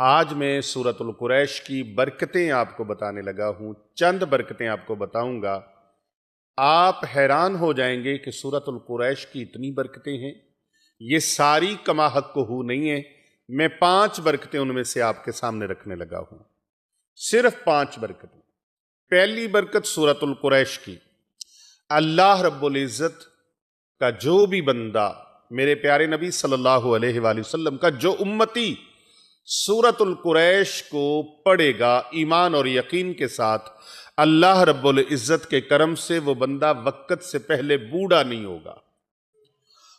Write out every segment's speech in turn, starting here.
आज मैं सूरतुल कुरैश की बरकतें आपको बताने लगा हूं। चंद बरकतें आपको बताऊंगा, आप हैरान हो जाएंगे कि सूरतुल कुरैश की इतनी बरकतें हैं। ये सारी कमा हक़्क़ुहू नहीं है। मैं 5 बरकतें उनमें से आपके सामने रखने लगा हूं, सिर्फ 5 बरकतें। पहली बरकत सूरतुल कुरैश की, अल्लाह रब्बुल इज़्ज़त का जो भी बंदा, मेरे प्यारे नबी सल्लल्लाहु अलैहि वसल्लम का जो उम्मती सूरतुल कुरैश को पढ़ेगा ईमान और यकीन के साथ, अल्लाह रब्बुल इज़्ज़त के करम से वो बंदा वक्त से पहले बूढ़ा नहीं होगा,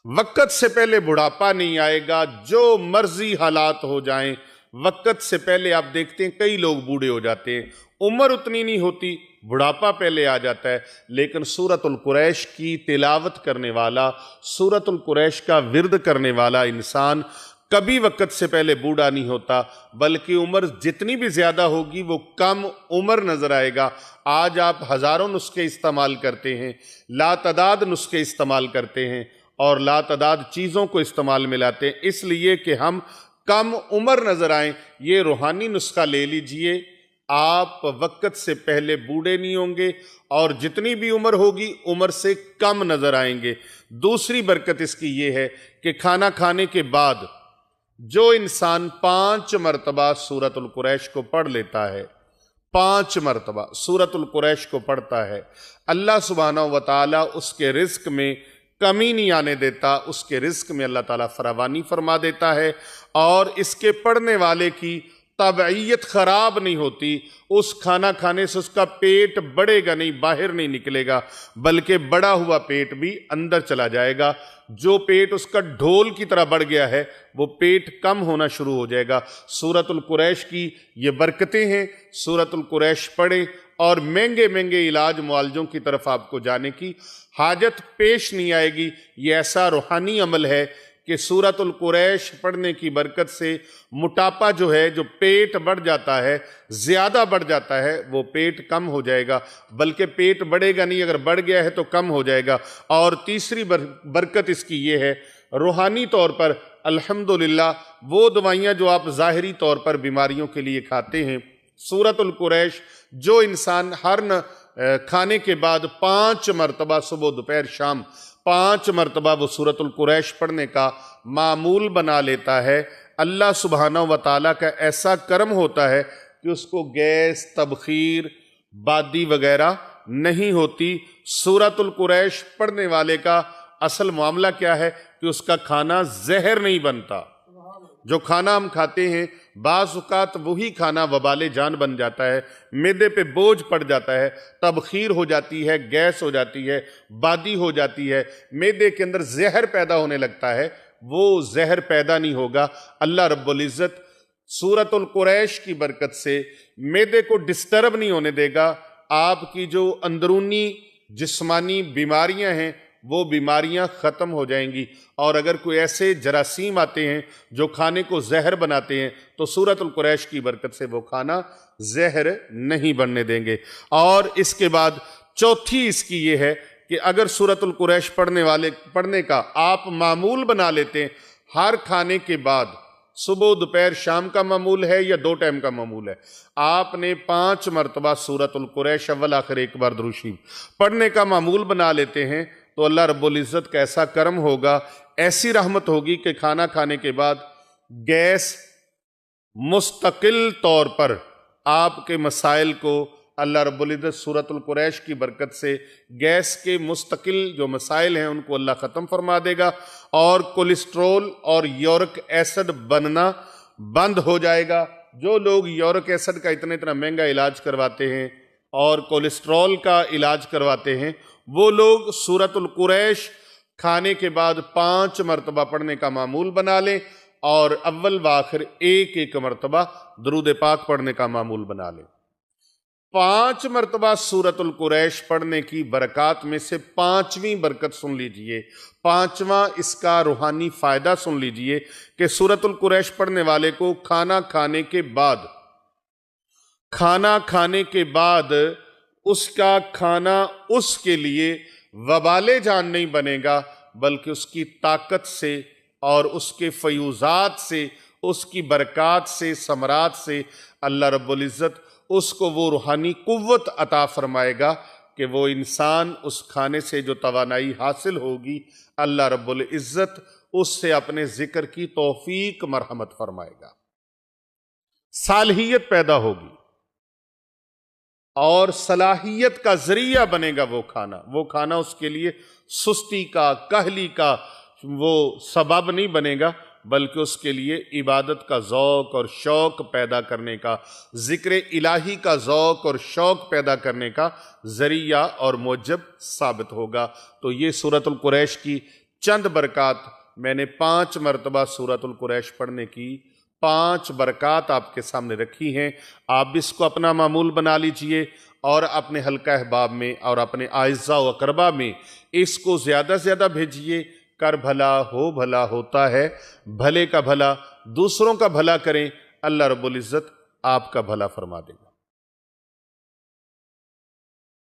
वक्त से पहले बुढ़ापा नहीं आएगा। जो मर्जी हालात हो जाएं, वक्त से पहले आप देखते हैं कई लोग बूढ़े हो जाते हैं, उम्र उतनी नहीं होती, बुढ़ापा पहले आ जाता है। लेकिन सूरतुल कुरैश की तिलावत करने वाला, सूरतुल कुरैश का विर्द करने वाला इंसान कभी वक्त से पहले बूढ़ा नहीं होता, बल्कि उम्र जितनी भी ज्यादा होगी वो कम उम्र नजर आएगा। आज आप हजारों नुस्खे इस्तेमाल करते हैं, लातदाद नुस्खे इस्तेमाल करते हैं और लातदाद चीज़ों को इस्तेमाल में लाते हैं, इसलिए कि हम कम उम्र नजर आए। ये रूहानी नुस्खा ले लीजिए, आप वक्त से पहले बूढ़े नहीं होंगे और जितनी भी उम्र होगी उम्र से कम नजर आएंगे। दूसरी बरकत इसकी ये है कि खाना खाने के बाद जो इंसान 5 मरतबा सूरतुल कुरैश को पढ़ लेता है, 5 मरतबा सूरतुल कुरैश को पढ़ता है, अल्लाह सुब्हानहू व तआला उसके रिज्क में कमी नहीं आने देता, उसके रिज्क में अल्लाह ताला फरावानी फरमा देता है और इसके पढ़ने वाले की तबीयत खराब नहीं होती। उस खाना खाने से उसका पेट बढ़ेगा नहीं, बाहर नहीं निकलेगा, बल्कि बड़ा हुआ पेट भी अंदर चला जाएगा। जो पेट उसका ढोल की तरह बढ़ गया है वो पेट कम होना शुरू हो जाएगा। सूरतुल कुरैश की ये बरकतें हैं। सूरतुल कुरैश पढ़ें और महंगे महंगे इलाज मुआलजों की तरफ आपको जाने की हाजत पेश नहीं आएगी। ये ऐसा रूहानी अमल है कि सूरतुल कुरैश पढ़ने की बरकत से मोटापा जो है, जो पेट बढ़ जाता है, ज़्यादा बढ़ जाता है, वो पेट कम हो जाएगा, बल्कि पेट बढ़ेगा नहीं, अगर बढ़ गया है तो कम हो जाएगा। और तीसरी बरकत इसकी ये है, रूहानी तौर पर अल्हम्दुलिल्लाह वो दवाइयाँ जो आप ज़ाहिरी तौर पर बीमारियों के लिए खाते हैं, सूरतुल कुरैश जो इंसान हर खाने के बाद 5 मरतबा सुबह दोपहर शाम 5 मरतबा वो सूरतुल कुरैश पढ़ने का मामूल बना लेता है, अल्लाह सुब्हानहू व तआला का ऐसा करम होता है कि उसको गैस, तबखीर, बादी वगैरह नहीं होती। सूरतुल कुरैश पढ़ने वाले का असल मामला क्या है कि उसका खाना जहर नहीं बनता। जो खाना हम खाते हैं बाज़ औक़ात वही खाना वबाले जान बन जाता है, मैदे पे बोझ पड़ जाता है, तबखीर हो जाती है, गैस हो जाती है, बादी हो जाती है, मैदे के अंदर जहर पैदा होने लगता है। वो जहर पैदा नहीं होगा। अल्लाह रब्बुल इज़्ज़त सूरतुल कुरैश की बरकत से मैदे को डिस्टर्ब नहीं होने देगा। आपकी जो अंदरूनी जिस्मानी बीमारियां हैं वो बीमारियां ख़त्म हो जाएंगी। और अगर कोई ऐसे जरासीम आते हैं जो खाने को जहर बनाते हैं तो सूरतुल कुरैश की बरकत से वो खाना जहर नहीं बनने देंगे। और इसके बाद चौथी इसकी ये है कि अगर सूरतुल कुरैश पढ़ने का आप मामूल बना लेते हैं, हर खाने के बाद सुबह दोपहर शाम का मामूल है या 2 टाइम का मामूल है, आपने 5 मरतबा सूरतुल कुरैश अव्वल आखिर एक बार दुरूद शरीफ पढ़ने का मामूल बना लेते हैं तो अल्लाह रब्बुल इज़्ज़त का ऐसा करम होगा, ऐसी रहमत होगी कि खाना खाने के बाद गैस मुस्तकिल तौर पर आपके मसाइल को अल्लाह रब्बुल इज़्ज़त सूरतुल कुरैश की बरकत से गैस के मुस्तकिल जो मसाइल हैं उनको अल्लाह ख़त्म फरमा देगा और कोलेस्ट्रोल और यूरिक एसिड बनना बंद हो जाएगा। जो लोग यूरिक एसिड का इतना महंगा इलाज करवाते हैं और कोलेस्ट्रॉल का इलाज करवाते हैं, वो लोग सूरतुल कुरैश खाने के बाद 5 मरतबा पढ़ने का मामूल बना लें और अव्वल व आखिर एक मरतबा दरूद पाक पढ़ने का मामूल बना लें। 5 मरतबा सूरतुल कुरैश पढ़ने की बरक़ात में से 5वीं बरकत सुन लीजिए, 5वां इसका रूहानी फ़ायदा सुन लीजिए कि सूरतुल कुरैश पढ़ने वाले को खाना खाने के बाद उसका खाना उसके लिए वबाले जान नहीं बनेगा, बल्कि उसकी ताकत से और उसके फयूज़ात से उसकी बरक़ात से, समरात से अल्लाह रब्बुल इज़्ज़त उसको वो रूहानी कुव्वत अता फरमाएगा कि वो इंसान उस खाने से जो तवानाई हासिल होगी, अल्लाह रब्बुल इज़्ज़त उससे अपने ज़िक्र की तौफीक मरहमत फरमाएगा, सालहियत पैदा होगी और सलाहियत का जरिया बनेगा वो खाना उसके लिए सुस्ती का, कहली का वो सबब नहीं बनेगा, बल्कि उसके लिए इबादत का ज़ौक़ और शौक़ पैदा करने का, ज़िक्र इलाही का ज़ौक़ और शौक़ पैदा करने का ज़रिया और मूजब साबित होगा। तो ये सूरतुल कुरैश की चंद बरक़ात, मैंने 5 मरतबा सूरतुल कुरैश पढ़ने की 5 बरक़ात आपके सामने रखी हैं। आप भी इसको अपना मामूल बना लीजिए और अपने हल्का अहबाब में और अपने आइज़ा व अक़रबा में इसको ज़्यादा से ज़्यादा भेजिए। कर भला होता है, भले का भला दूसरों का भला करें, अल्लाह रब्बुल इज़्ज़त आपका भला फरमा देगा।